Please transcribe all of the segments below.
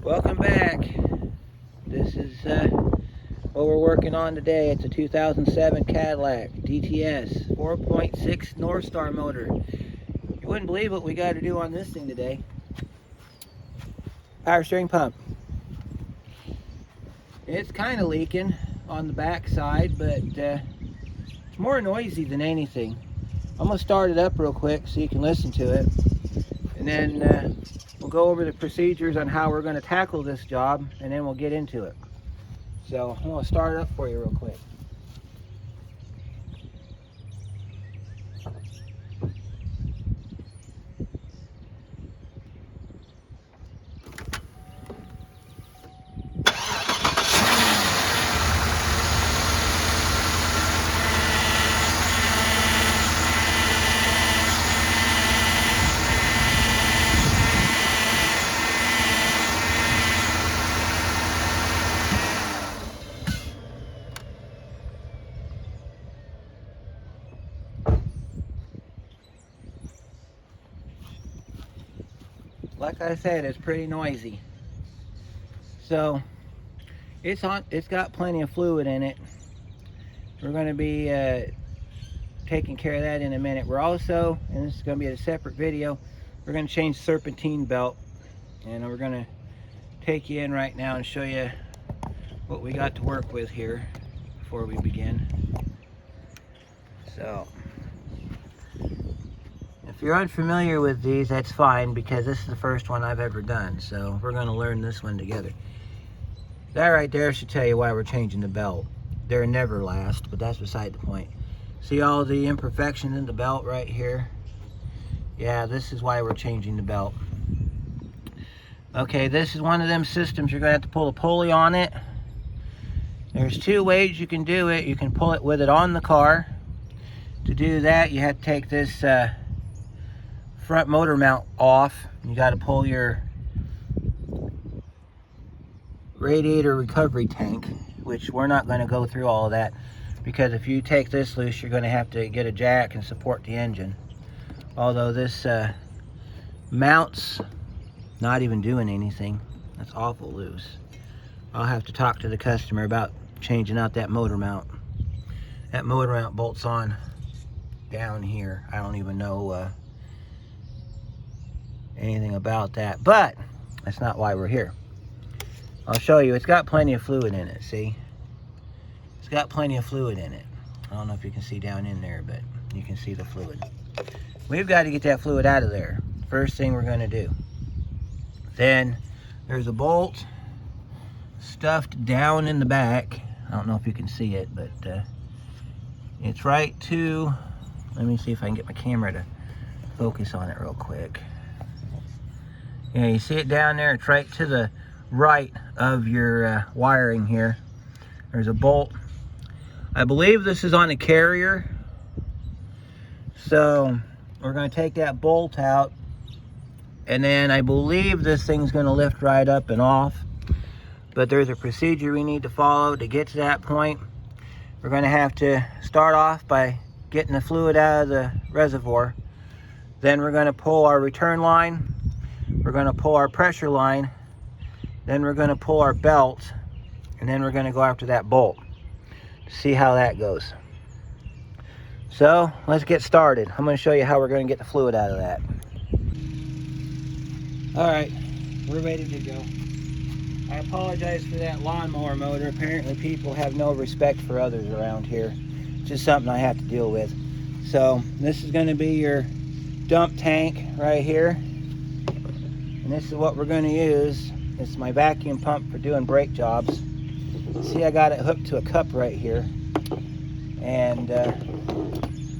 Welcome back. This is what we're working on today. It's a 2007 Cadillac DTS 4.6 North Star motor. You wouldn't believe what we got to do on this thing today. Power steering pump. It's kind of leaking on the back side, but it's more noisy than anything. I'm going to start it up real quick so you can listen to it. And then we'll go over the procedures on how we're going to tackle this job, and then we'll get into it. So I'm going to start it up for you real quick. Like I said, it's pretty noisy. So it's got plenty of fluid in it. We're going to be taking care of that in a minute. We're also, and this is going to be a separate video, we're going to change the serpentine belt, and we're going to take you in right now and show you what we got to work with here before we begin. So if you're unfamiliar with these, that's fine, because this is the first one I've ever done. So we're going to learn this one together. That right there should tell you why we're changing the belt. They're never last, but that's beside the point. See all the imperfections in the belt right here? Yeah, this is why we're changing the belt. Okay, this is one of them systems. You're going to have to pull a pulley on it. There's two ways you can do it. You can pull it with it on the car. To do that, you have to take this front motor mount off. You got to pull your radiator recovery tank, which we're not going to go through all of that, because if you take this loose, you're going to have to get a jack and support the engine. Although this mount's not even doing anything. That's awful loose. I'll have to talk to the customer about changing out that motor mount. That motor mount bolts on down here. I don't even know anything about that, but that's not why we're here. I'll show you. It's got plenty of fluid in it. See, it's got plenty of fluid in it. I don't know if you can see down in there, but you can see the fluid. We've got to get that fluid out of there. First thing we're going to do. Then there's a bolt stuffed down in the back. I don't know if you can see it, but it's right to, let me see if I can get my camera to focus on it real quick. Yeah, you see it down there? It's right to the right of your wiring here. There's a bolt. I believe this is on a carrier. So we're going to take that bolt out, and then I believe this thing's going to lift right up and off. But there's a procedure we need to follow to get to that point. We're going to have to start off by getting the fluid out of the reservoir. Then we're going to pull our return line. We're going to pull our pressure line. Then we're going to pull our belt. And then we're going to go after that bolt to see how that goes. So let's get started. I'm going to show you how we're going to get the fluid out of that. Alright, we're ready to go. I apologize for that lawnmower motor. Apparently people have no respect for others around here. It's just something I have to deal with. So this is going to be your dump tank right here. And this is what we're going to use. It's my vacuum pump for doing brake jobs. See, I got it hooked to a cup right here. And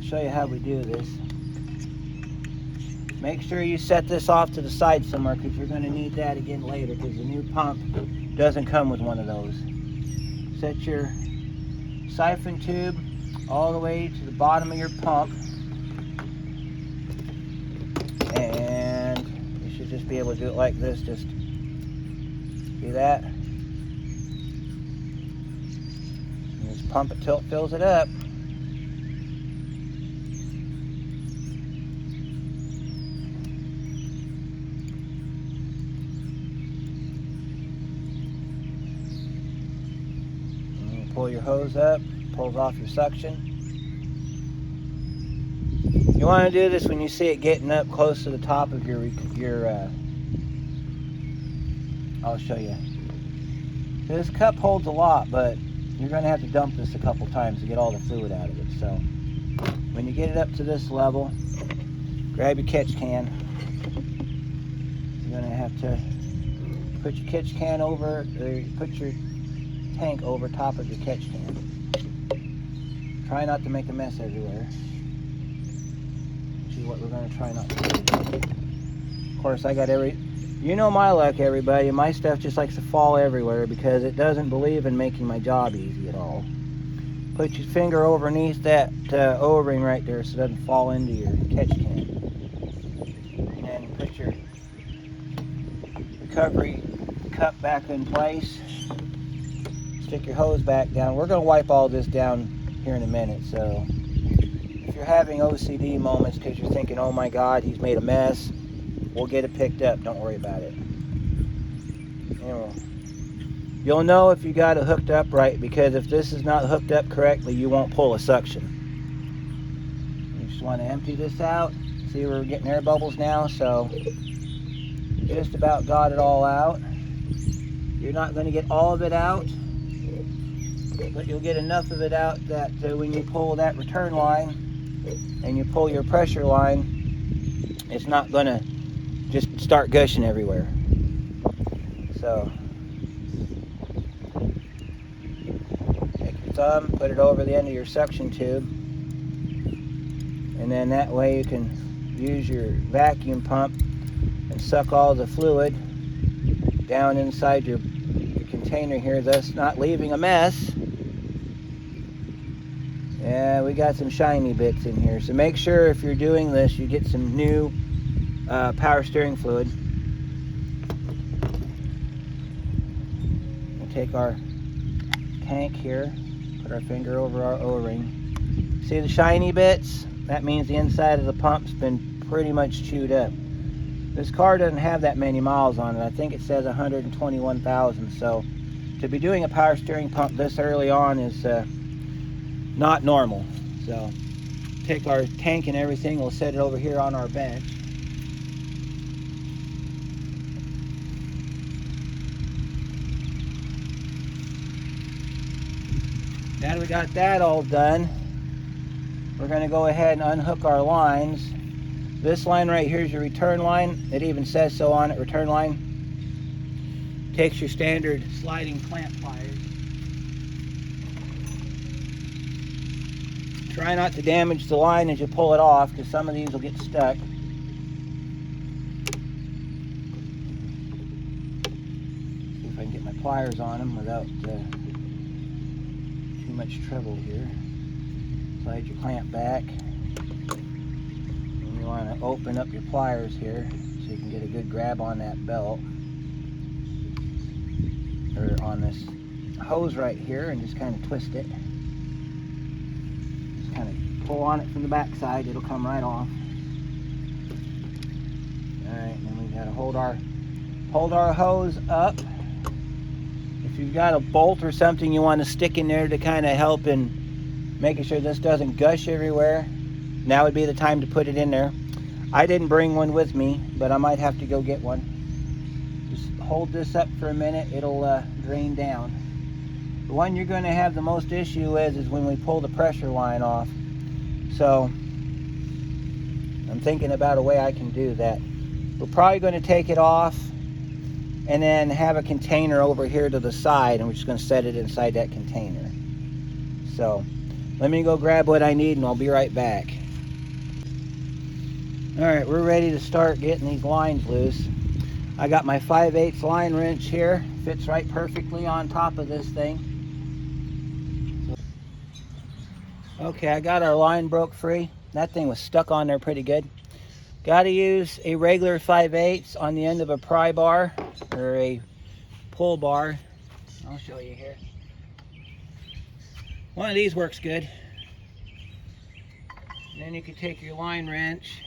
show you how we do this. Make sure you set this off to the side somewhere, because you're going to need that again later, because the new pump doesn't come with one of those. Set your siphon tube all the way to the bottom of your pump. And you should just be able to do it like this. Just see that? And just pump it till it fills it up. Pull your hose up, pulls off your suction. You want to do this when you see it getting up close to the top of your I'll show you. This cup holds a lot, but you're going to have to dump this a couple times to get all the fluid out of it. So when you get it up to this level, grab your catch can. You're going to have to put your catch can over, or put your tank over top of your catch can. Try not to make a mess everywhere. Which is what we're going to try not to do. Of course, I got you know my luck, everybody. My stuff just likes to fall everywhere because it doesn't believe in making my job easy at all. Put your finger underneath that O-ring right there so it doesn't fall into your catch can. And put your recovery cup back in place. Stick your hose back down. We're going to wipe all this down here in a minute. So if you're having OCD moments because you're thinking, oh my God, he's made a mess, we'll get it picked up. Don't worry about it. You'll know if you got it hooked up right, because if this is not hooked up correctly, you won't pull a suction. You just want to empty this out. See, we're getting air bubbles now, so just about got it all out. You're not going to get all of it out, but you'll get enough of it out that when you pull that return line and you pull your pressure line, it's not going to just start gushing everywhere. So take your thumb, put it over the end of your suction tube, and then that way you can use your vacuum pump and suck all the fluid down inside your container here, thus not leaving a mess. Yeah, we got some shiny bits in here, so make sure if you're doing this you get some new power steering fluid. We'll take our tank here, put our finger over our O-ring. See the shiny bits? That means the inside of the pump's been pretty much chewed up. This car doesn't have that many miles on it. I think it says 121,000. So to be doing a power steering pump this early on is not normal. So take our tank and everything, we'll set it over here on our bench. Now that we got that all done, we're going to go ahead and unhook our lines. This line right here is your return line. It even says so on it, return line. Takes your standard sliding clamp pliers. Try not to damage the line as you pull it off, because some of these will get stuck. See if I can get my pliers on them without too much trouble here. Slide your clamp back. And you want to open up your pliers here so you can get a good grab on that belt, or on this hose right here, and just kind of twist it. Just kind of pull on it from the back side, it'll come right off. Alright, and then we got to hold our hose up. If you've got a bolt or something you want to stick in there to kind of help in making sure this doesn't gush everywhere, now would be the time to put it in there. I didn't bring one with me, but I might have to go get one. Just hold this up for a minute, it'll drain down. The one you're going to have the most issue with is when we pull the pressure line off. So I'm thinking about a way I can do that. We're probably going to take it off and then have a container over here to the side, and we're just going to set it inside that container. So let me go grab what I need and I'll be right back. Alright, we're ready to start getting these lines loose. I got my 5/8 line wrench here. Fits right perfectly on top of this thing. Okay, I got our line broke free. That thing was stuck on there pretty good. Got to use a regular 5/8 on the end of a pry bar or a pull bar. I'll show you here. One of these works good. And then you can take your line wrench.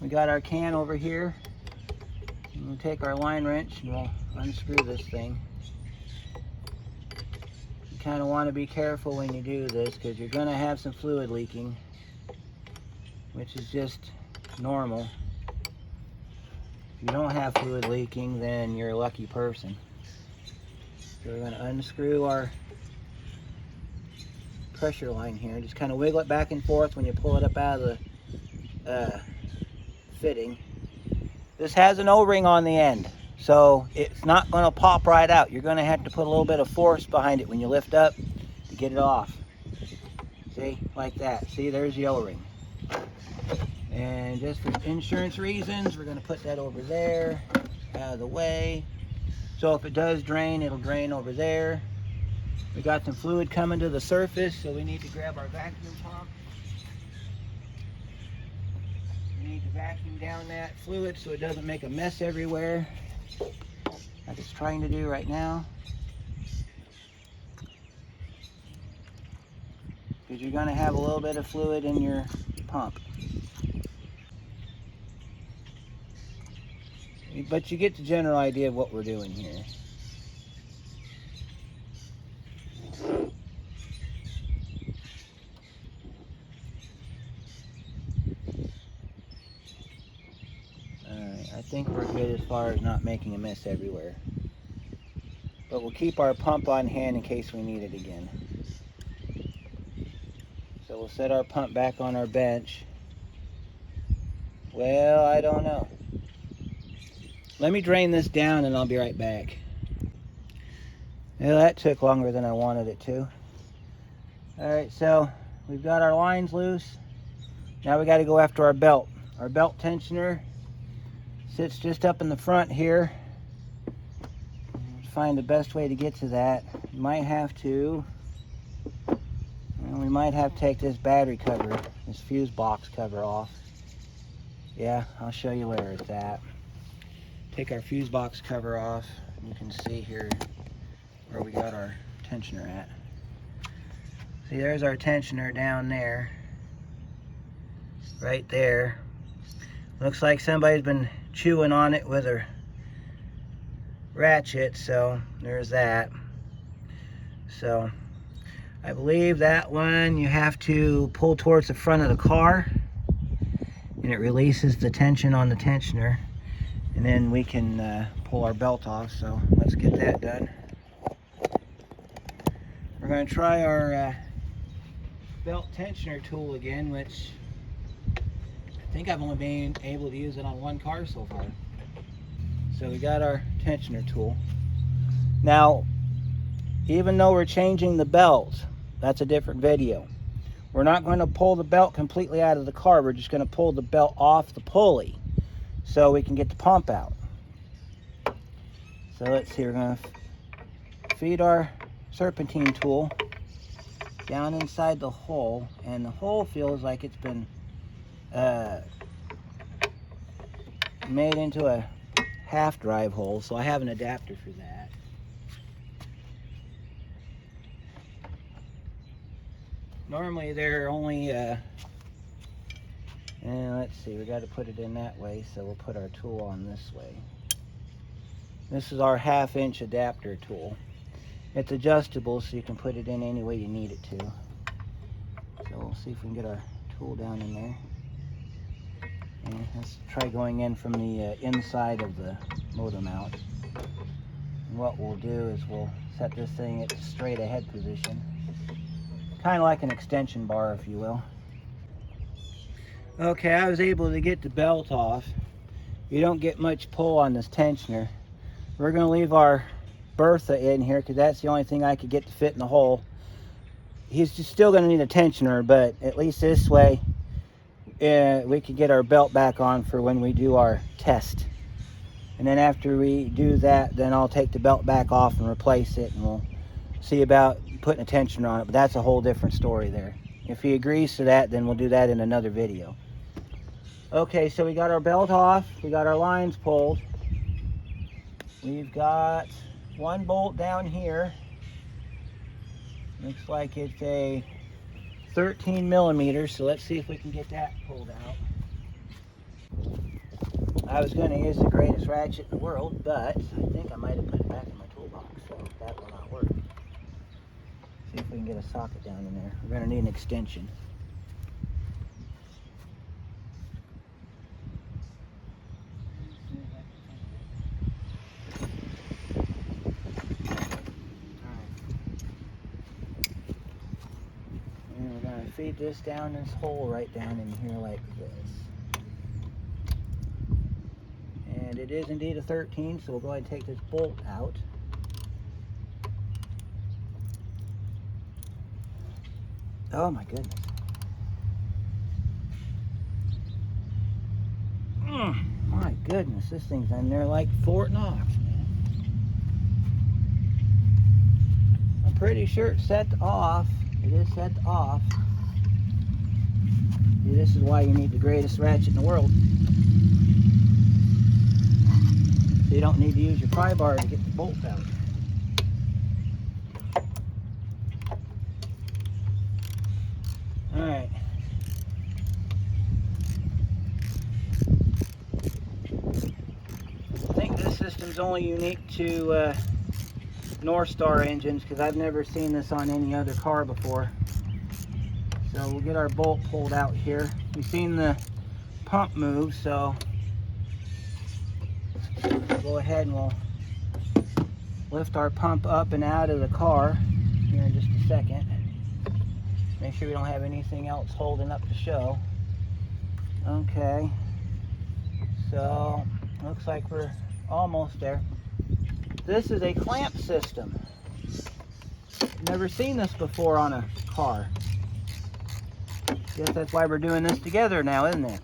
We got our can over here. And we'll take our line wrench and we'll unscrew this thing. kind of want to be careful when you do this because you're going to have some fluid leaking, which is just normal. If you don't have fluid leaking, then you're a lucky person. So we're going to unscrew our pressure line here. Just kind of wiggle it back and forth when you pull it up out of the fitting. This has an O-ring on the end, so it's not going to pop right out. You're going to have to put a little bit of force behind it when you lift up to get it off. See, like that. See, there's the O-ring. And just for insurance reasons, we're going to put that over there, out of the way. So if it does drain, it'll drain over there. We got some fluid coming to the surface, so we need to grab our vacuum pump. We need to vacuum down that fluid so it doesn't make a mess everywhere, like it's trying to do right now. Because you're going to have a little bit of fluid in your pump. But you get the general idea of what we're doing here. I think we're good as far as not making a mess everywhere. But we'll keep our pump on hand in case we need it again. So we'll set our pump back on our bench. Well, I don't know. Let me drain this down and I'll be right back. Well, that took longer than I wanted it to. Alright, so we've got our lines loose. Now we got to go after our belt. Our belt tensioner sits just up in the front here. Find the best way to get to that. You might have to, we might have to take this battery cover, this fuse box cover off. Yeah, I'll show you where it's at. Take our fuse box cover off. You can see here where we got our tensioner at. See, there's our tensioner down there. Right there. Looks like somebody's been chewing on it with a ratchet, so there's that. So I believe that one you have to pull towards the front of the car and it releases the tension on the tensioner, and then we can pull our belt off. So let's get that done. We're going to try our belt tensioner tool again, which I think I've only been able to use it on one car so far. So we got our tensioner tool. Now, even though we're changing the belt, that's a different video. We're not going to pull the belt completely out of the car. We're just going to pull the belt off the pulley so we can get the pump out. So let's see, we're going to feed our serpentine tool down inside the hole, and the hole feels like it's been made into a half drive hole, so I have an adapter for that. Normally they're only and let's see, we got to put it in that way, so we'll put our tool on this way. This is our 1/2 inch adapter tool. It's adjustable, so you can put it in any way you need it to. So we'll see if we can get our tool down in there. And let's try going in from the inside of the motor mount. And what we'll do is we'll set this thing at the straight ahead position. Kind of like an extension bar, if you will. Okay, I was able to get the belt off. You don't get much pull on this tensioner. We're going to leave our Bertha in here because that's the only thing I could get to fit in the hole. He's just still going to need a tensioner, but at least this way we can get our belt back on for when we do our test. And then after we do that, then I'll take the belt back off and replace it, and we'll see about putting a tensioner on it. But that's a whole different story there. If he agrees to that, then we'll do that in another video. Okay, so we got our belt off, we got our lines pulled. We've got one bolt down here. Looks like it's a 13 millimeters, so let's see if we can get that pulled out. I was going to use the greatest ratchet in the world, but I think I might have put it back in my toolbox, so that will not work. See if we can get a socket down in there. We're going to need an extension. And we're going to feed this down this hole right down in here like this. And it is indeed a 13, so we'll go ahead and take this bolt out. Oh my goodness. My goodness, this thing's in there like Fort Knox, man. I'm pretty sure it's set off. It is set off. See, this is why you need the greatest ratchet in the world. So you don't need to use your pry bar to get the bolt out. Alright. I think this system's only unique to North Star engines because I've never seen this on any other car before. So we'll get our bolt pulled out here. We've seen the pump move, so we'll go ahead and we'll lift our pump up and out of the car here in just a second. Make sure we don't have anything else holding up the show. Okay, so looks like we're almost there. This is a clamp system. Never seen this before on a car. Guess that's why we're doing this together now, isn't it?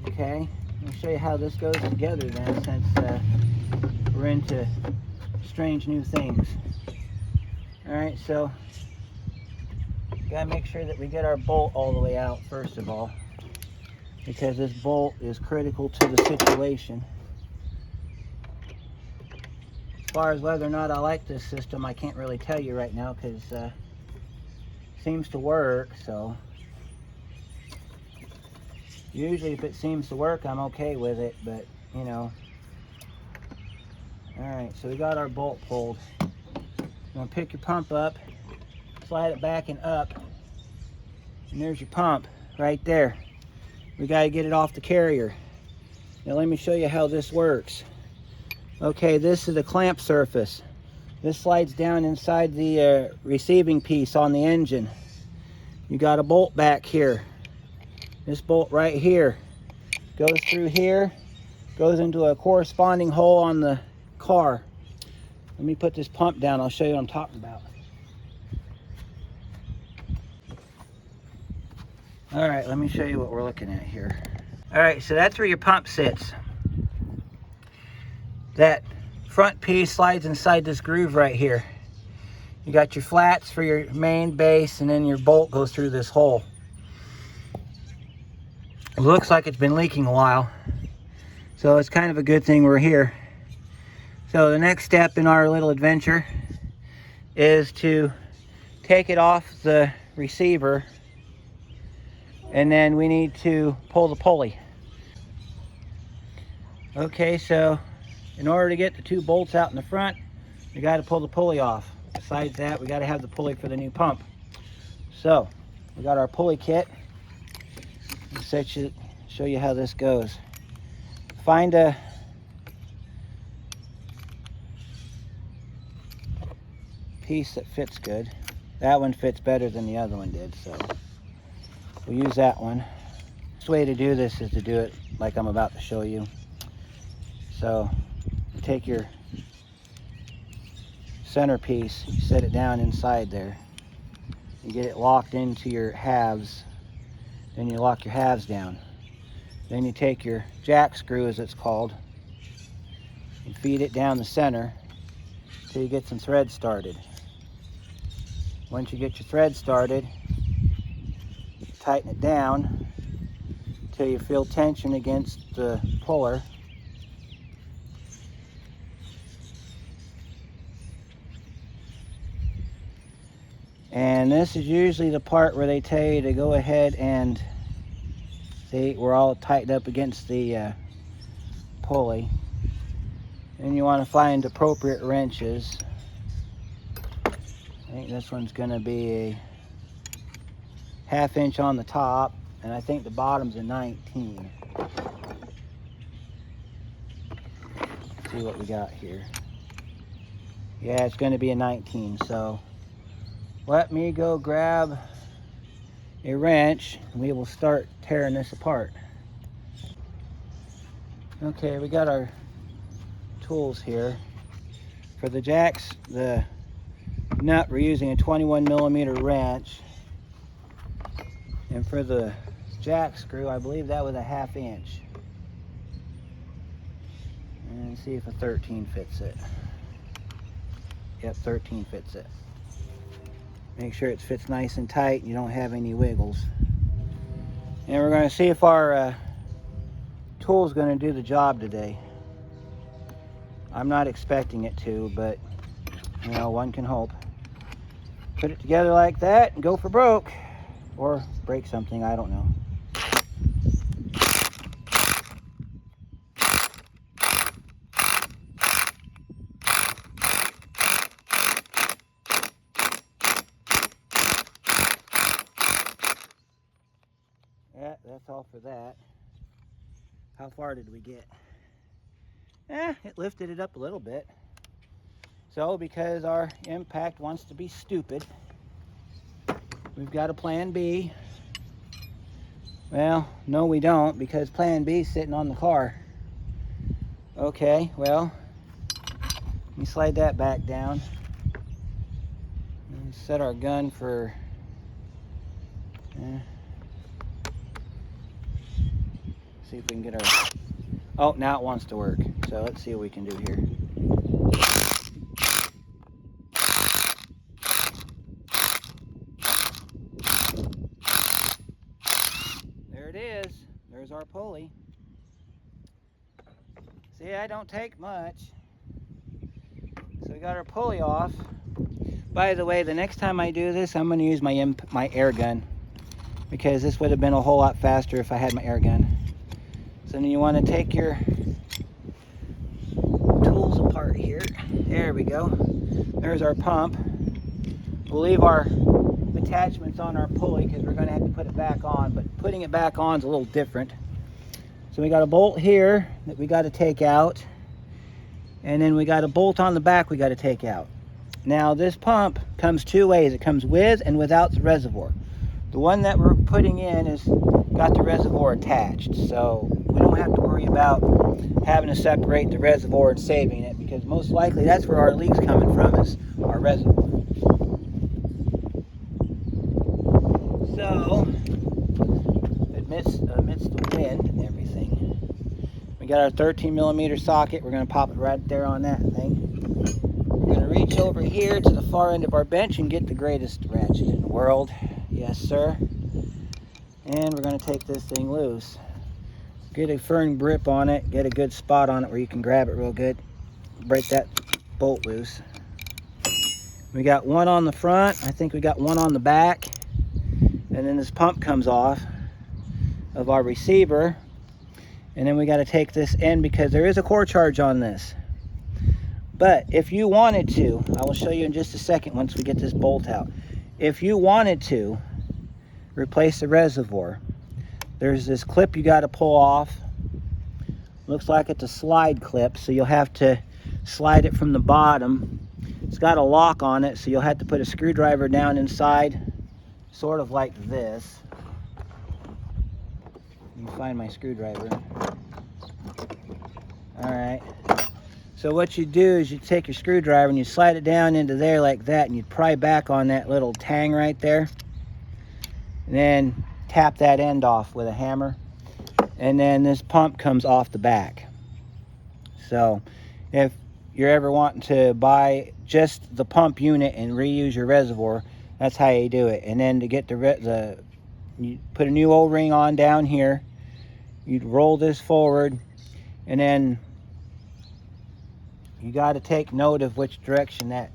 Okay, let me show you how this goes together then, since we're into strange new things. Alright, so gotta make sure that we get our bolt all the way out first of all, because this bolt is critical to the situation. As far as whether or not I like this system, I can't really tell you right now, because it seems to work. So usually if it seems to work, I'm okay with it, but you know. Alright, so we got our bolt pulled. You're going to pick your pump up, slide it back and up, and there's your pump right there. We got to get it off the carrier. Now let me show you how this works. Okay, this is a clamp surface. This slides down inside the receiving piece on the engine. You got a bolt back here. This bolt right here goes through here, goes into a corresponding hole on the car. Let me put this pump down. I'll show you what I'm talking about. All right, let me show you what we're looking at here. All right, so that's where your pump sits. That front piece slides inside this groove right here. You got your flats for your main base, and then your bolt goes through this hole. It looks like it's been leaking a while, so it's kind of a good thing we're here. So the next step in our little adventure is to take it off the receiver, and then we need to pull the pulley. Okay, so in order to get the two bolts out in the front, we got to pull the pulley off. Besides that, we got to have the pulley for the new pump. So we got our pulley kit. I'll show you how this goes. Find a piece that fits good. That one fits better than the other one did, so we'll use that one. The best way to do this is to do it like I'm about to show you. So you take your centerpiece, you set it down inside there, you get it locked into your halves, then you lock your halves down. Then you take your jack screw, as it's called, and feed it down the center until you get some thread started. Once you get your thread started, tighten it down until you feel tension against the puller. And this is usually the part where they tell you to go ahead and see, we're all tightened up against the pulley. And you want to find appropriate wrenches. I think this one's going to be a 1/2 inch on the top, and I think the bottom's a 19. Let's see what we got here. Yeah, it's going to be a 19. So let me go grab a wrench and we will start tearing this apart. Okay, we got our tools here. For the jacks, the nut, we're using a 21mm wrench. And for the jack screw, I believe that was a 1/2 inch. And see if a 13 fits it. Yep, 13 fits it. Make sure it fits nice and tight and you don't have any wiggles. And we're going to see if our tool's going to do the job today. I'm not expecting it to, but you know, one can hope. Put it together like that and go for broke. Or break something, I don't know. Yeah, that's all for that. How far did we get? It lifted it up a little bit. So because our impact wants to be stupid, we've got a plan B. Well, no we don't, because plan B is sitting on the car. Okay, well, let me slide that back down. And set our gun for... see if we can get our... Oh, now it wants to work. So let's see what we can do here. There it is. There's our pulley. See, I don't take much. So we got our pulley off. By the way, the next time I do this, I'm going to use my air gun, because this would have been a whole lot faster if I had my air gun. So then you want to take your tools apart here. There we go. There's our pump. We'll leave our attachments on our pulley because we're going to have to put it back on, but putting it back on is a little different. So we got a bolt here that we got to take out, and then we got a bolt on the back we got to take out. Now this pump comes two ways. It comes with and without the reservoir. The one that we're putting in is got the reservoir attached, so we don't have to worry about having to separate the reservoir and saving it, because most likely that's where our leak's coming from, is our reservoir. So amidst the wind and everything, we got our 13mm socket. We're going to pop it right there on that thing. We're going to reach over here to the far end of our bench and get the greatest ratchet in the world. Yes, sir. And we're going to take this thing loose. Get a firm grip on it. Get a good spot on it where you can grab it real good. Break that bolt loose. We got one on the front. I think we got one on the back. And then this pump comes off of our receiver. And then we got to take this in because there is a core charge on this. But if you wanted to, I will show you in just a second once we get this bolt out. If you wanted to replace the reservoir, there's this clip you got to pull off. Looks like it's a slide clip, so you'll have to slide it from the bottom. It's got a lock on it, so you'll have to put a screwdriver down inside, sort of like this. Let me find my screwdriver. Alright. So what you do is you take your screwdriver and you slide it down into there like that, and you pry back on that little tang right there. And then tap that end off with a hammer. And then this pump comes off the back. So if you're ever wanting to buy just the pump unit and reuse your reservoir, that's how you do it. And then to get you put a new O-ring on down here, you'd roll this forward, and then you got to take note of which direction that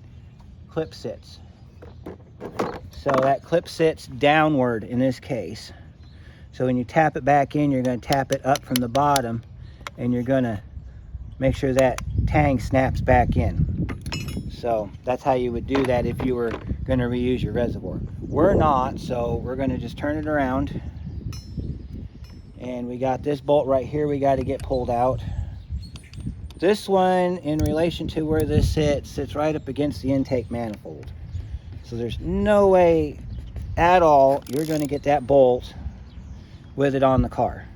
clip sits. So that clip sits downward in this case. So when you tap it back in, you're going to tap it up from the bottom, and you're going to make sure that tang snaps back in. So that's how you would do that if you were going to reuse your reservoir. We're not, so we're going to just turn it around. And we got this bolt right here we got to get pulled out. This one, in relation to where this sits right up against the intake manifold. So there's no way at all you're going to get that bolt with it on the car.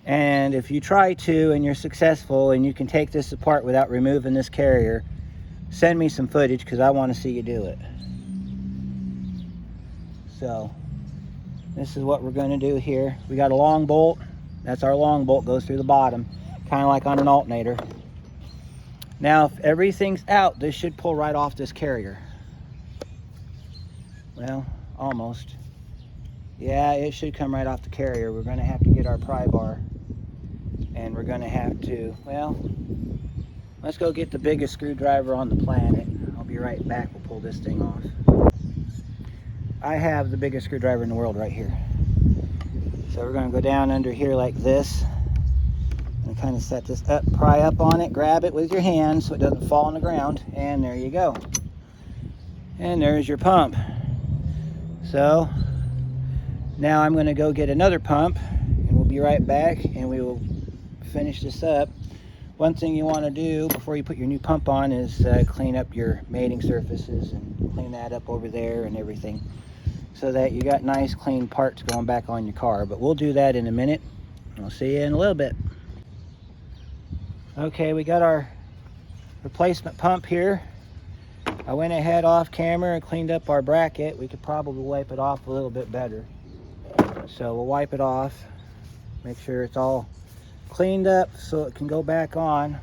And if you try to and you're successful and you can take this apart without removing this carrier, send me some footage because I want to see you do it. So this is what we're going to do here. We got a long bolt. That's our long bolt, goes through the bottom, kind of like on an alternator. Now if everything's out, this should pull right off this carrier. Well, almost. Yeah, it should come right off the carrier. We're going to have to get our pry bar, and we're going to have to, well, let's go get the biggest screwdriver on the planet. I'll be right back. We'll pull this thing off. I have the biggest screwdriver in the world right here. So we're going to go down under here like this and kind of set this up, pry up on it, grab it with your hand so it doesn't fall on the ground, and there you go. And there's your pump. So now I'm going to go get another pump, and we'll be right back, and we will finish this up. One thing you want to do before you put your new pump on is clean up your mating surfaces and clean that up over there and everything, so that you got nice clean parts going back on your car. But we'll do that in a minute. I'll see you in a little bit. Okay, we got our replacement pump here. I went ahead off camera and cleaned up our bracket. We could probably wipe it off a little bit better. So we'll wipe it off, make sure it's all cleaned up so it can go back on.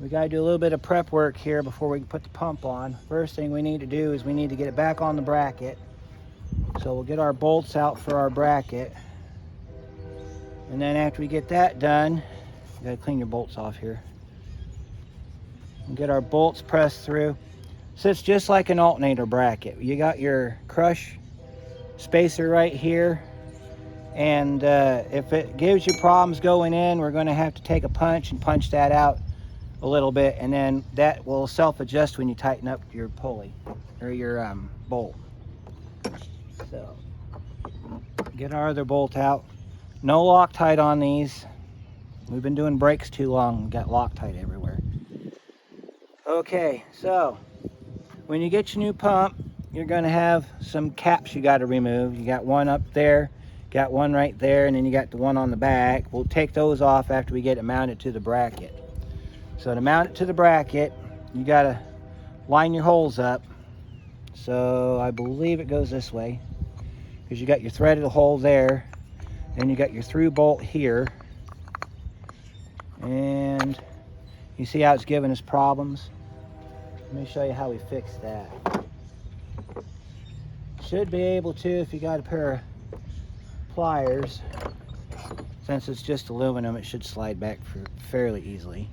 We got to do a little bit of prep work here before we can put the pump on. First thing we need to do is we need to get it back on the bracket. So we'll get our bolts out for our bracket. And then after we get that done, you got to clean your bolts off here. And get our bolts pressed through. Sits just like an alternator bracket. You got your crush spacer right here. And if it gives you problems going in, we're going to have to take a punch and punch that out a little bit, and then that will self-adjust when you tighten up your pulley or your bolt. So get our other bolt out. No Loctite on these. We've been doing brakes too long. We've got Loctite everywhere. Okay, so when you get your new pump, you're going to have some caps you got to remove. You got one up there, got one right there, and then you got the one on the back. We'll take those off after we get it mounted to the bracket. So to mount it to the bracket, you got to line your holes up. So I believe it goes this way, because you got your threaded hole there, and you got your through bolt here. And you see how it's giving us problems? Let me show you how we fix that. Should be able to if you got a pair of pliers. Since it's just aluminum, it should slide back fairly easily.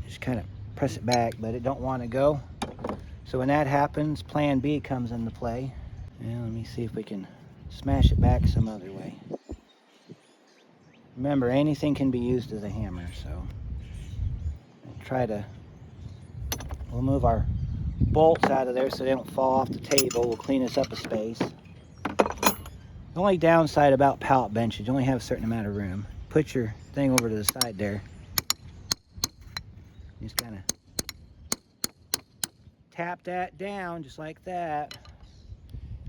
Just kind of press it back, but it don't want to go. So when that happens, plan B comes into play. And let me see if we can smash it back some other way. Remember, anything can be used as a hammer, so we'll move our bolts out of there so they don't fall off the table. We'll clean this up a space. The only downside about pallet benches, you only have a certain amount of room. Put your thing over to the side there. Just kind of tap that down just like that.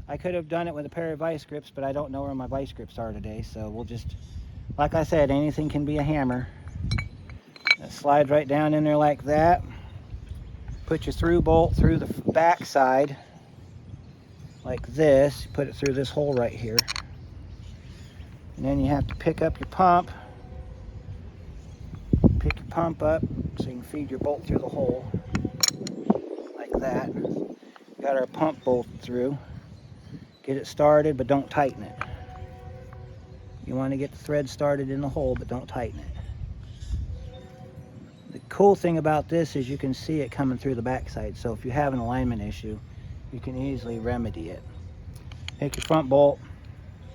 I could have done it with a pair of vice grips, but I don't know where my vice grips are today, so we'll just, like I said, anything can be a hammer. That slides right down in there like that. Put your through bolt through the back side like this. Put it through this hole right here. And then you have to pick up your pump. Pick your pump up so you can feed your bolt through the hole like that. Got our pump bolt through. Get it started, but don't tighten it. You want to get the thread started in the hole, but don't tighten it. The cool thing about this is you can see it coming through the backside, so if you have an alignment issue, you can easily remedy it. Take your front bolt,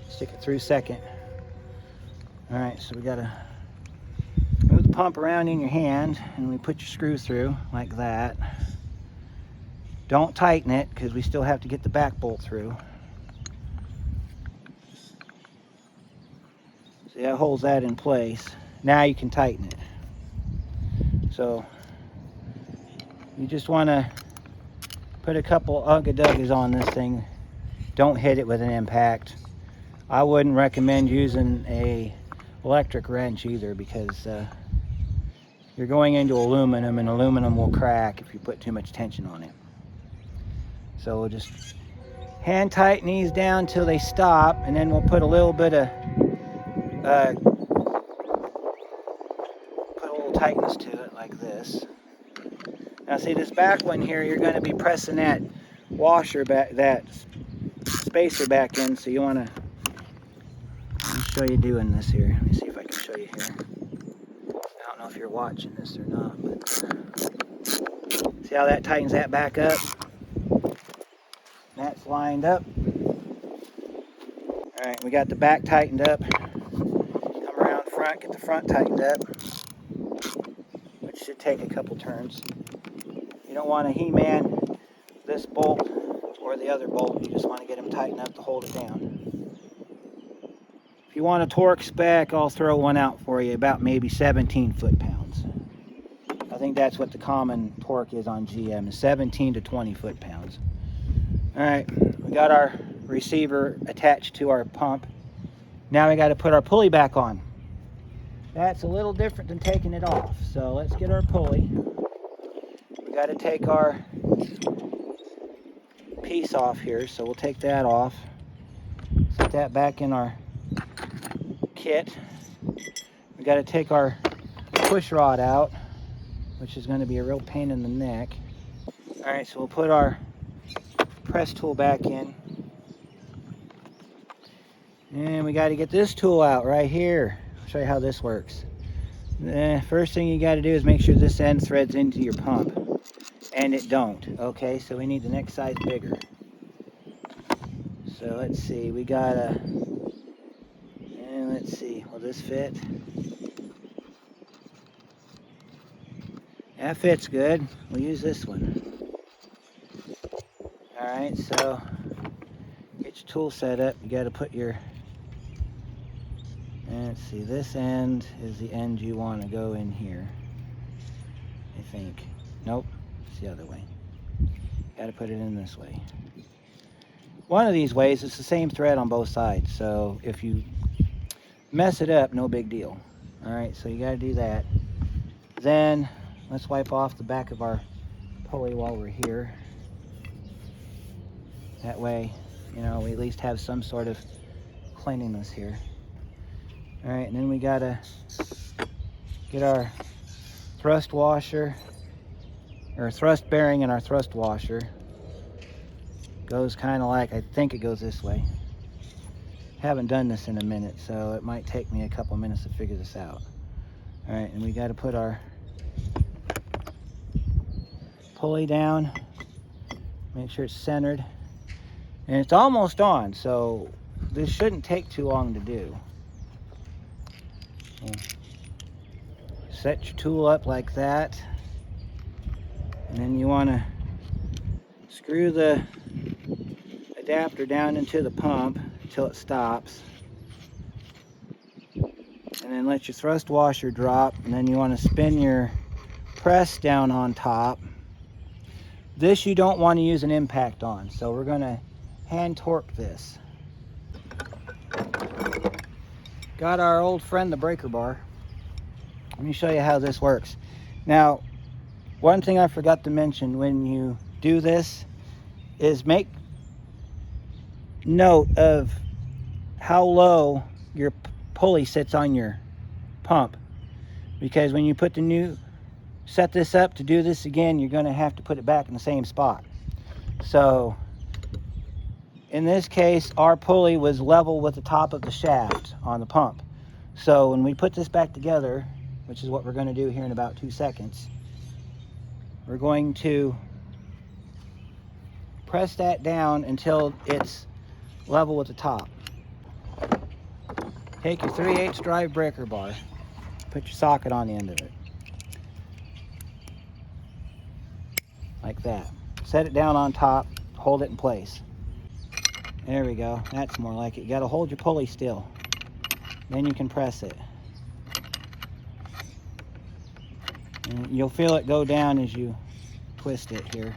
stick it through second. All right, so we gotta move the pump around in your hand and we put your screw through like that. Don't tighten it because we still have to get the back bolt through. See, that holds that in place. Now you can tighten it. So you just want to put a couple ugga-duggas on this thing. Don't hit it with an impact. I wouldn't recommend using a electric wrench either, because you're going into aluminum, and aluminum will crack if you put too much tension on it. So we'll just hand tighten these down till they stop, and then we'll put a little bit of tightness to it like this. Now see, this back one here, you're going to be pressing that washer back, that spacer back in, so you want to, let me show you doing this here. Let me see if I can show you here. I don't know if you're watching this or not, but see how that tightens that back up? That's lined up. Alright, we got the back tightened up. Come around front, get the front tightened up, which should take a couple turns. You don't want to He-Man this bolt or the other bolt. You just want to get them tightened up to hold it down. If you want a torque spec, I'll throw one out for you, about maybe 17 foot-pounds. I think that's what the common torque is on GM, is 17 to 20 foot-pounds. Alright, we got our receiver attached to our pump. Now we got to put our pulley back on. That's a little different than taking it off. So let's get our pulley. We got to take our piece off here, so we'll take that off. Set that back in our kit. We got to take our push rod out, which is going to be a real pain in the neck. Alright, so we'll put our press tool back in. And we got to get this tool out right here. I'll show you how this works. First thing you got to do is make sure this end threads into your pump. And it don't. Okay, so we need the next size bigger. So let's see, we got a, and let's see, will this fit? That fits good. We'll use this one. Alright, so get your tool set up. You got to put your, and let's see, this end is the end you want to go in here, I think. Nope, it's the other way. Got to put it in this way. One of these ways, it's the same thread on both sides, so if you mess it up, no big deal. Alright, so you got to do that. Then let's wipe off the back of our pulley while we're here. That way, you know, we at least have some sort of cleanliness here. Alright, and then we gotta get our thrust washer, or thrust bearing in our thrust washer. Goes kind of like, I think it goes this way. Haven't done this in a minute, so it might take me a couple minutes to figure this out. Alright, and we gotta put our pulley down, make sure it's centered. And it's almost on, so this shouldn't take too long to do. Set your tool up like that, and then you want to screw the adapter down into the pump until it stops, and then let your thrust washer drop, and then you want to spin your press down on top. This you don't want to use an impact on, so we're going to hand torque this. Got our old friend the breaker bar. Let me show you how this works. Now, one thing I forgot to mention when you do this is make note of how low your pulley sits on your pump, because when you put the new, set this up to do this again, you're going to have to put it back in the same spot. So in this case, our pulley was level with the top of the shaft on the pump. So when we put this back together, which is what we're going to do here in about 2 seconds, we're going to press that down until it's level with the top. Take your 3/8 drive breaker bar, Put your socket on the end of it. Like that. Set it down on top, hold it in place. There we go. That's more like it. You got to hold your pulley still. Then you can press it. And you'll feel it go down as you twist it here.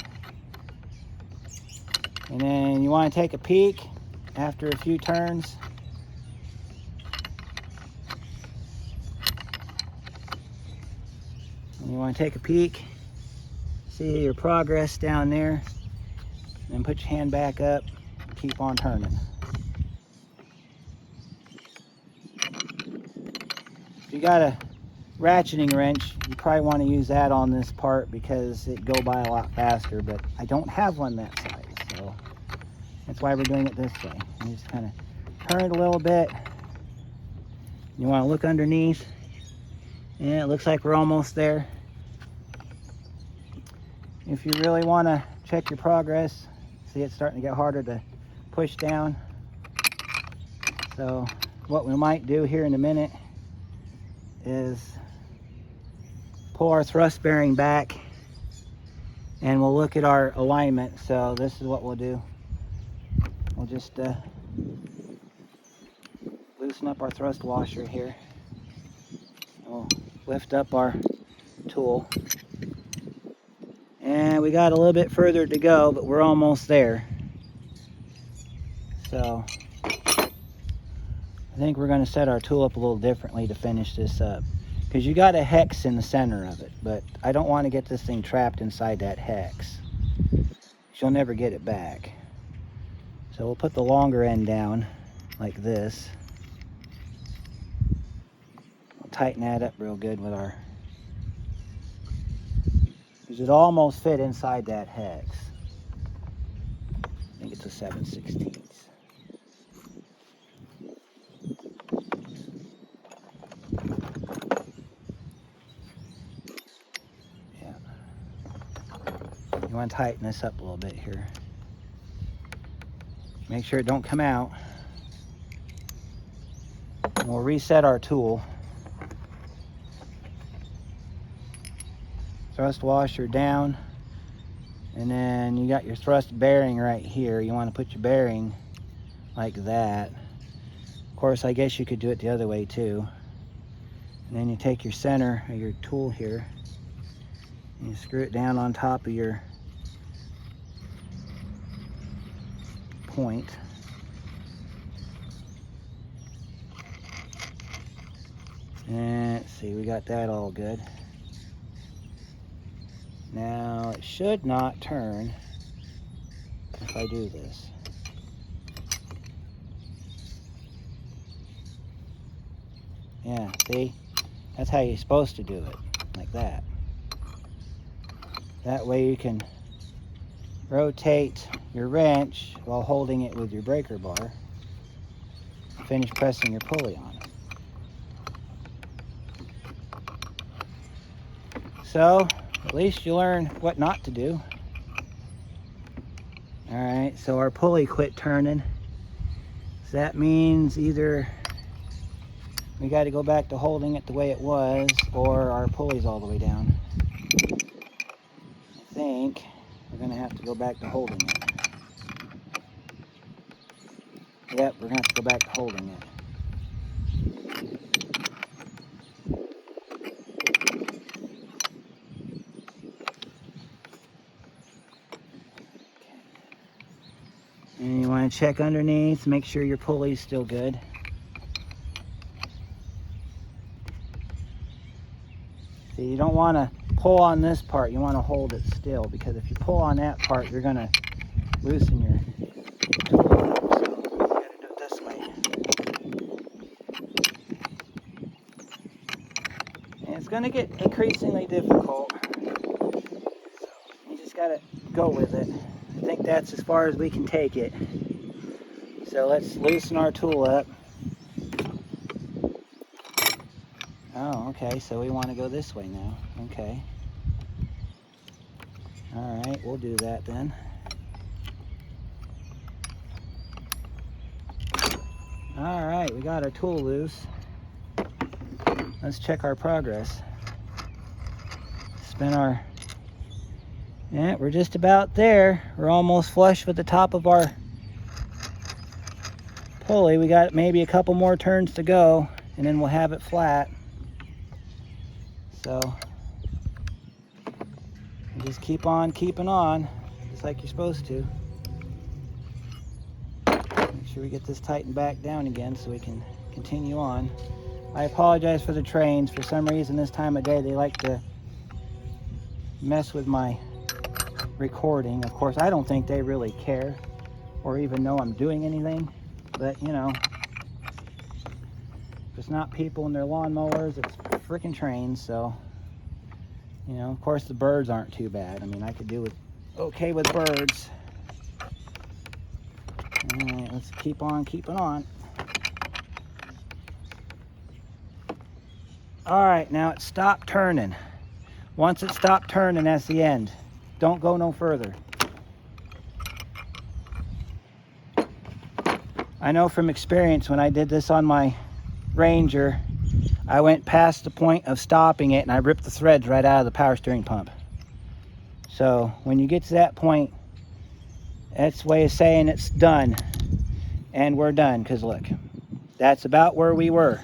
And then you want to take a peek after a few turns. And you want to take a peek, see your progress down there, then put your hand back up and keep on turning. If you got a ratcheting wrench, you probably want to use that on this part because it'd go by a lot faster, but I don't have one that size, so that's why we're doing it this way. You just kind of turn it a little bit. You want to look underneath, and it looks like we're almost there. If you really want to check your progress, see it's starting to get harder to push down. So what we might do here in a minute is pull our thrust bearing back and we'll look at our alignment. So this is what we'll do. We'll just loosen up our thrust washer here. We'll lift up our tool. And we got a little bit further to go, but we're almost there. So I think we're going to set our tool up a little differently to finish this up. Because you got a hex in the center of it, but I don't want to get this thing trapped inside that hex. You'll never get it back. So we'll put the longer end down like this. We'll tighten that up real good with our... because it almost fit inside that hex. I think it's a 7/16. You want to tighten this up a little bit here. Make sure it don't come out. And we'll reset our tool. Thrust washer down. And then you got your thrust bearing right here. You want to put your bearing like that. Of course, I guess you could do it the other way too. And then you take your center of your tool here. And you screw it down on top of your point. And let's see, we got that all good. Now it should not turn if I do this. Yeah, see? That's how you're supposed to do it, like that. That way you can rotate your wrench while holding it with your breaker bar. Finish pressing your pulley on it. So, at least you learn what not to do. Alright, so our pulley quit turning. So that means either we got to go back to holding it the way it was, or our pulley's all the way down. I think we're going to have to go back to holding it. Yep, we're going to have to go back to holding it. And you want to check underneath, make sure your pulley's still good. So you don't want to pull on this part, you want to hold it still, because if you pull on that part, you're going to loosen your tool. So you got to do it this way. And it's going to get increasingly difficult. So you just got to go with it. I think that's as far as we can take it. So let's loosen our tool up. Oh, okay, so we want to go this way now. Okay. All right, we'll do that then. All right, we got our tool loose. let's check our progress. Spin our, yeah, we're just about there. We're almost flush with the top of our pulley. We got maybe a couple more turns to go, and then we'll have it flat. So you just keep on keeping on, just like you're supposed to. Make sure we get this tightened back down again so we can continue on. I apologize for the trains. For some reason this time of day they like to mess with my recording. Of course, I don't think they really care or even know I'm doing anything, but you know, if it's not people and their lawnmowers, it's freaking trains. So you know, of course the birds aren't too bad. I mean, I could do it okay with birds. All right, let's keep on keeping on. All right, now it stopped turning. Once it stopped turning, that's the end. Don't go no further. I know from experience, when I did this on my Ranger, I went past the point of stopping it and I ripped the threads right out of the power steering pump. So when you get to that point, that's a way of saying it's done. And we're done, because look, that's about where we were.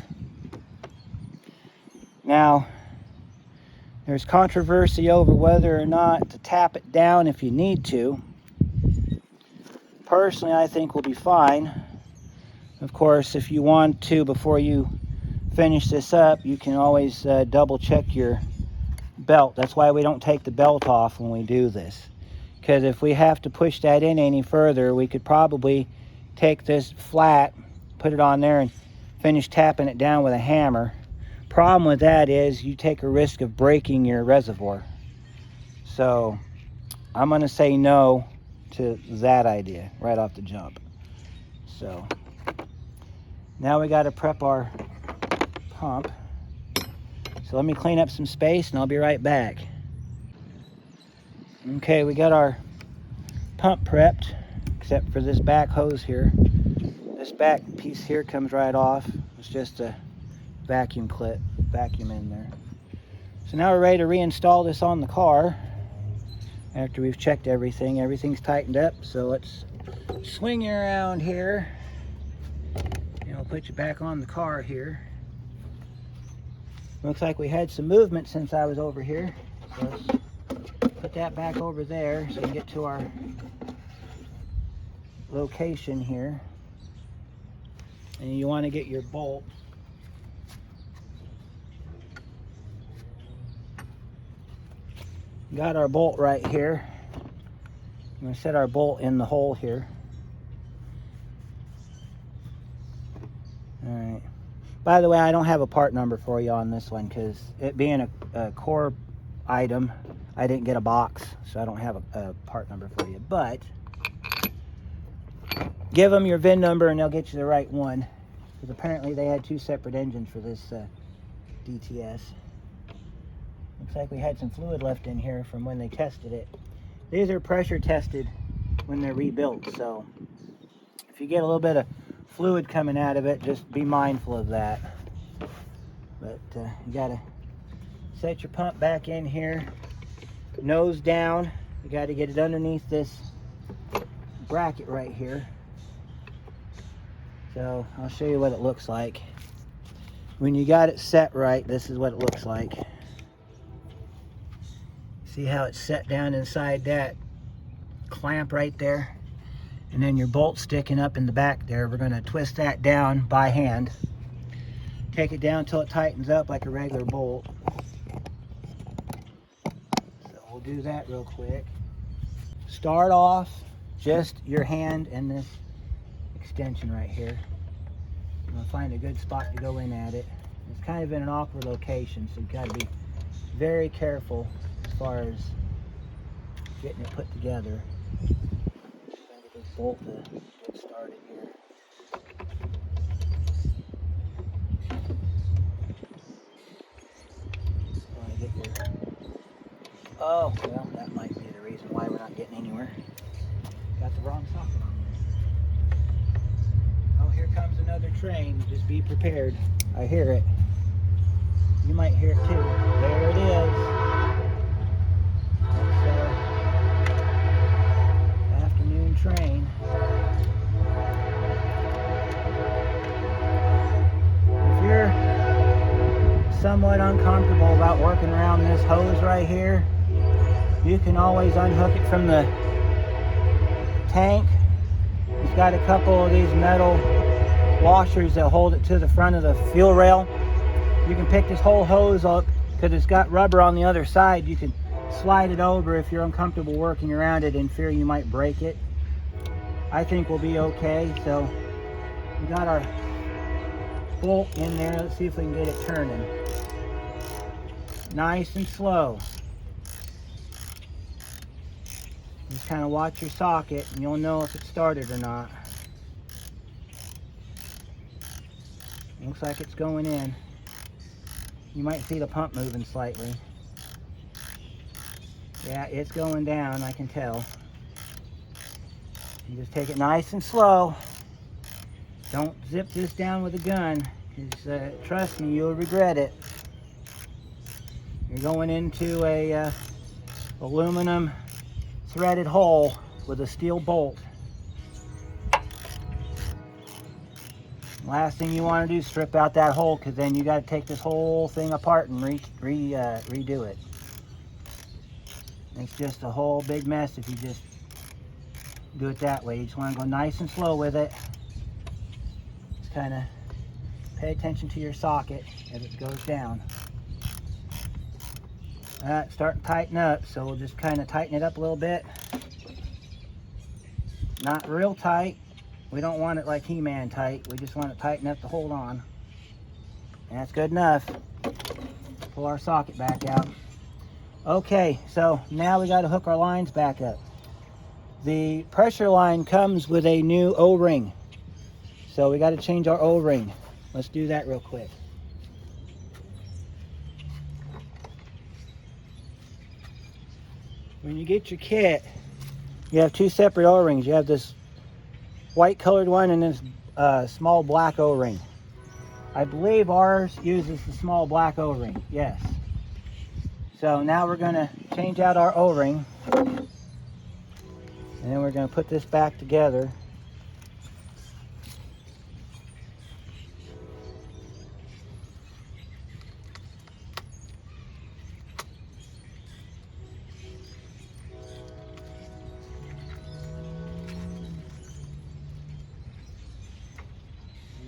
Now, there's controversy over whether or not to tap it down if you need to. Personally, I think we'll be fine. Of course, if you want to, before you finish this up, you can always double check your belt. That's why we don't take the belt off when we do this. Because if we have to push that in any further, we could probably take this flat, put it on there, and finish tapping it down with a hammer. Problem with that is you take a risk of breaking your reservoir. So I'm going to say no to that idea right off the jump. So now we got to prep our pump. So let me clean up some space and I'll be right back. Okay, we got our pump prepped, except for this back hose here. This back piece here comes right off. It's just a vacuum clip, vacuum in there. So now we're ready to reinstall this on the car. After we've checked everything, everything's tightened up. So let's swing you around here. And I'll put you back on the car here. Looks like we had some movement since I was over here. So let's put that back over there so we can get to our location here. And you want to get your bolt. Got our bolt right here. I'm going to set our bolt in the hole here. All right. By the way, I don't have a part number for you on this one because it being a core item, I didn't get a box, so I don't have a part number for you. But give them your VIN number and they'll get you the right one, because apparently they had two separate engines for this DTS. Looks like we had some fluid left in here from when they tested it. These are pressure tested when they're rebuilt, so if you get a little bit of fluid coming out of it, just be mindful of that. But you gotta set your pump back in here, nose down. You gotta get it underneath this bracket right here. So I'll show you what it looks like. When you got it set right, this is what it looks like. See how it's set down inside that clamp right there? And then your bolt sticking up in the back there. We're going to twist that down by hand. Take it down until it tightens up like a regular bolt. So we'll do that real quick. Start off just your hand and this extension right here. I'm going to find a good spot to go in at it. It's kind of in an awkward location, so you've got to be very careful as far as getting it put together. Get this bolt to get started here. Want to get your... Oh, well, that might be the reason why we're not getting anywhere. Got the wrong socket on. Oh, here comes another train. Just be prepared. I hear it. You might hear it too. There it is. That's afternoon train. If you're somewhat uncomfortable about working around this hose right here, you can always unhook it from the tank. It's got a couple of these metal washers that hold it to the front of the fuel rail. You can pick this whole hose up because it's got rubber on the other side. You can slide it over if you're uncomfortable working around it in fear you might break it. I think we'll be okay. So we got our bolt in there. Let's see if we can get it turning. Nice and slow. Just kind of watch your socket and you'll know if it started or not. Looks like it's going in. You might see the pump moving slightly. Yeah, it's going down, I can tell. You just take it nice and slow. Don't zip this down with a gun, because trust me, you'll regret it. You're going into a aluminum threaded hole with a steel bolt. Last thing you want to do is strip out that hole, because then you got to take this whole thing apart and redo it. It's just a whole big mess if you just do it that way. You just want to go nice and slow with it. Just kind of pay attention to your socket as it goes down. It's starting to tighten up, so we'll just kind of tighten it up a little bit. Not real tight. We don't want it like He-Man tight. We just want it tight enough to hold on. And that's good enough. Pull our socket back out. Okay, so now we got to hook our lines back up. The pressure line comes with a new O-ring. So we got to change our O-ring. Let's do that real quick. When you get your kit, you have two separate O-rings. You have this white colored one and this small black O-ring. I believe ours uses the small black O-ring, yes. So now we're going to change out our O-ring, and then we're going to put this back together.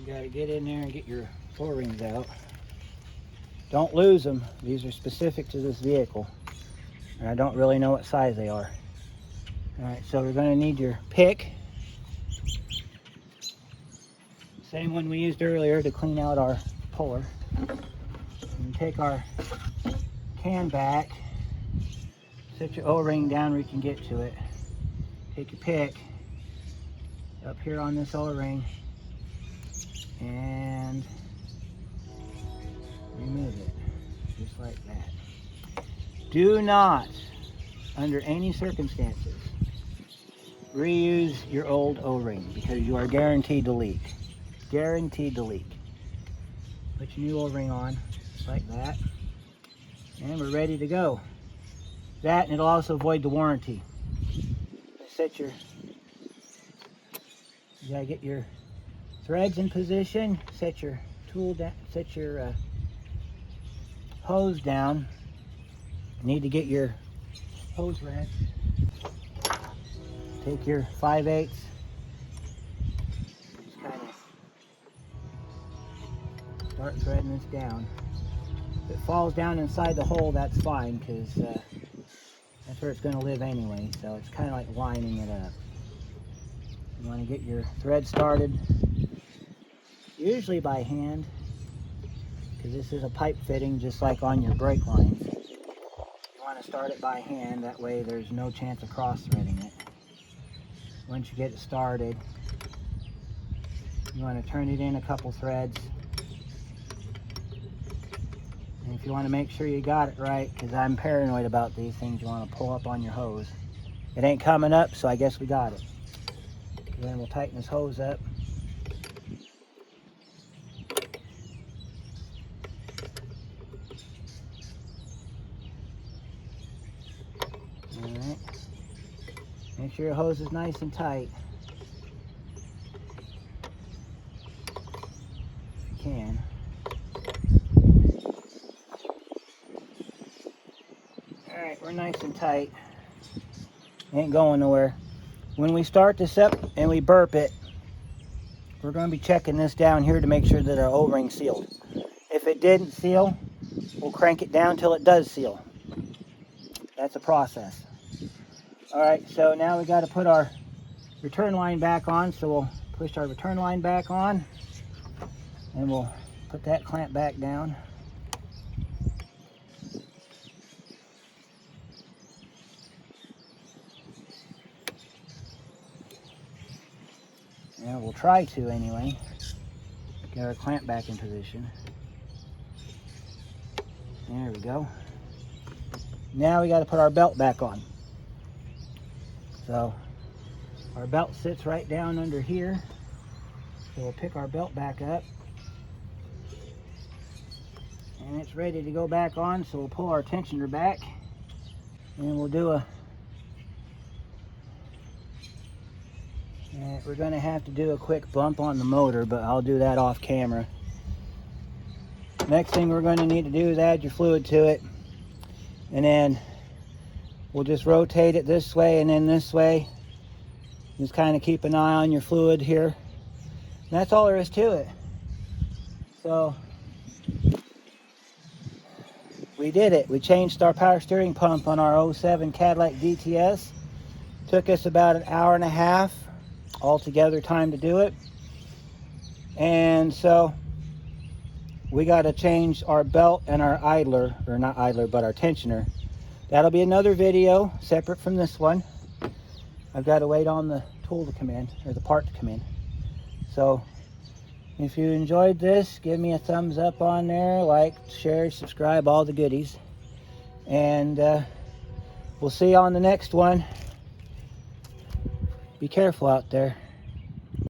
You got to get in there and get your O-rings out. Don't lose them. These are specific to this vehicle, and I don't really know what size they are. All right, so we're going to need your pick. Same one we used earlier to clean out our puller. And take our can back. Set your O-ring down where you can get to it. Take your pick up here on this O-ring and remove it, just like that. Do not, under any circumstances, reuse your old O-ring, because you are guaranteed to leak. Guaranteed to leak. Put your new O-ring on, just like that, and we're ready to go. That, and it'll also void the warranty. Set your, you gotta get your threads in position, set your tool down, set your hose down. You need to get your hose wrench. Take your 5/8. Just kind of start threading this down. If it falls down inside the hole, that's fine, because that's where it's going to live anyway. So it's kind of like lining it up. You want to get your thread started, usually by hand, because this is a pipe fitting just like on your brake lines. You want to start it by hand, that way there's no chance of cross-threading it. Once you get it started, you want to turn it in a couple threads. And if you want to make sure you got it right, because I'm paranoid about these things, you want to pull up on your hose. It ain't coming up, so I guess we got it. Then we'll tighten this hose up. sure your hose is nice and tight. If you can. Alright, we're nice and tight. Ain't going nowhere. When we start this up and we burp it, we're going to be checking this down here to make sure that our O-ring's sealed. If it didn't seal, we'll crank it down till it does seal. That's a process. Alright, so now we got to put our return line back on, so we'll push our return line back on and we'll put that clamp back down. Yeah, we'll try to anyway. Get our clamp back in position. There we go. Now we got to put our belt back on. So our belt sits right down under here. So we'll pick our belt back up. And it's ready to go back on, so we'll pull our tensioner back. And we'll do we're going to have to do a quick bump on the motor, but I'll do that off camera. Next thing we're going to need to do is add your fluid to it. And then we'll just rotate it this way and then this way. Just kind of keep an eye on your fluid here. And that's all there is to it. So we did it. We changed our power steering pump on our 07 Cadillac DTS. Took us about an hour and a half altogether time to do it. And so we got to change our belt and our idler, or not idler, but our tensioner. That'll be another video separate from this one. I've got to wait on the tool to come in, or the part to come in. So if you enjoyed this, give me a thumbs up on there, like, share, subscribe, all the goodies. And we'll see you on the next one. Be careful out there.